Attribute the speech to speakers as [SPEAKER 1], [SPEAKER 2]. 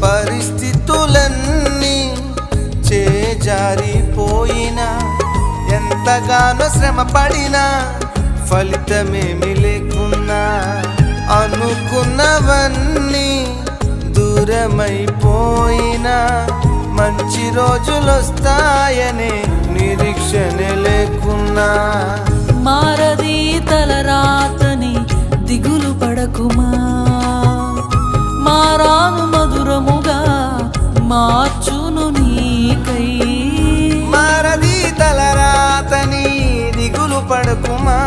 [SPEAKER 1] పరిస్థితులన్నీ చేజారిపోయినా, ఎంతగానో శ్రమ పడినా ఫలితమేమి లేకున్నా, అనుకున్నవన్నీ దూరమైపోయినా మంచి రోజులొస్తాయనే నిరీక్షణ లేకున్నా,
[SPEAKER 2] మారది తలరాతని దిగులు పడకుమా, మారాను మధురముగా మార్చును నీకై.
[SPEAKER 1] మారది తలరాతని దిగులు పడకుమా,